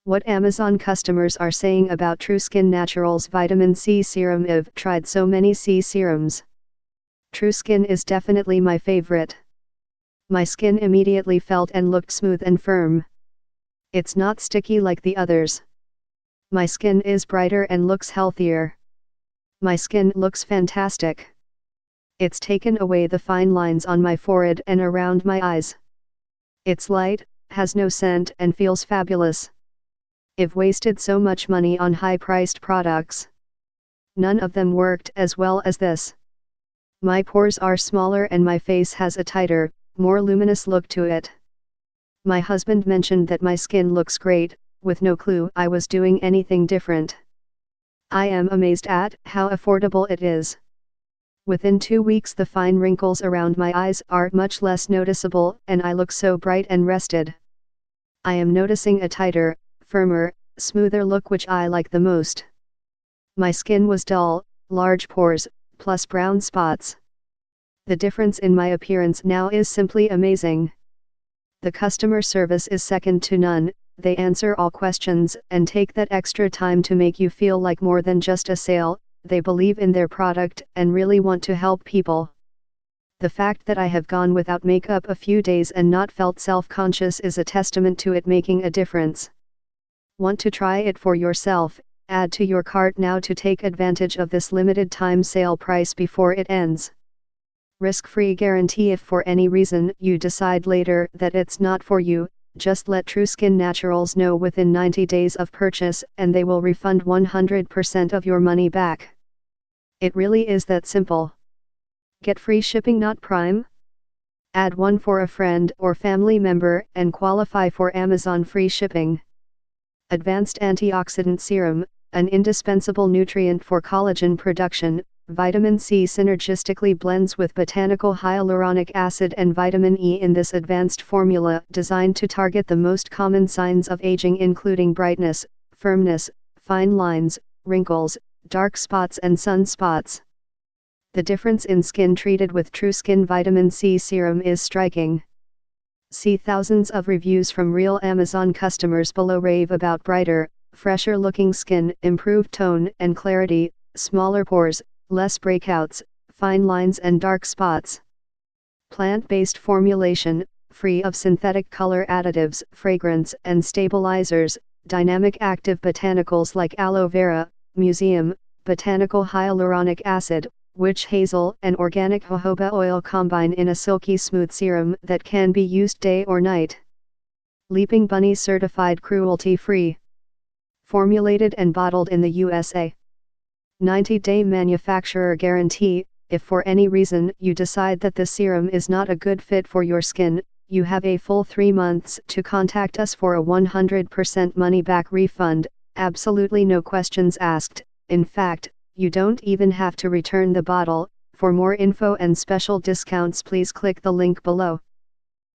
What Amazon customers are saying about TruSkin Naturals Vitamin C Serum. I've tried so many C serums. TruSkin is definitely my favorite. My skin immediately felt and looked smooth and firm. It's not sticky like the others. My skin is brighter and looks healthier. My skin looks fantastic. It's taken away the fine lines on my forehead and around my eyes. It's light, has no scent and feels fabulous. I've wasted so much money on high-priced products. None of them worked as well as this. My pores are smaller and my face has a tighter, more luminous look to it. My husband mentioned that my skin looks great, with no clue I was doing anything different. I am amazed at how affordable it is. Within 2 weeks the fine wrinkles around my eyes are much less noticeable and I look so bright and rested. I am noticing a tighter, firmer, smoother look which I like the most. My skin was dull, large pores, plus brown spots. The difference in my appearance now is simply amazing. The customer service is second to none, they answer all questions and take that extra time to make you feel like more than just a sale. They believe in their product and really want to help people. The fact that I have gone without makeup a few days and not felt self-conscious is a testament to it making a difference. Want to try it for yourself? Add to your cart now to take advantage of this limited time sale price before it ends. Risk-free guarantee. If for any reason you decide later that it's not for you, just let TruSkin Naturals know within 90 days of purchase and they will refund 100% of your money back. It really is that simple. Get free shipping. Not Prime? Add one for a friend or family member and qualify for Amazon free shipping. Advanced Antioxidant Serum, an indispensable nutrient for collagen production. Vitamin C synergistically blends with botanical hyaluronic acid and vitamin E in this advanced formula designed to target the most common signs of aging, including brightness, firmness, fine lines, wrinkles, dark spots and sunspots. The difference in skin treated with TruSkin Vitamin C Serum is striking. See thousands of reviews from real Amazon customers below. Rave about brighter, fresher looking skin, improved tone and clarity, smaller pores, less breakouts, fine lines and dark spots. Plant-based formulation, free of synthetic color additives, fragrance and stabilizers, dynamic active botanicals like aloe vera, museum, botanical hyaluronic acid, witch hazel and organic jojoba oil combine in a silky smooth serum that can be used day or night. Leaping Bunny certified cruelty-free. Formulated and bottled in the USA. 90-day manufacturer guarantee. If for any reason you decide that the serum is not a good fit for your skin, you have a full 3 months to contact us for a 100% money-back refund, absolutely no questions asked. In fact, you don't even have to return the bottle. For more info and special discounts, please click the link below.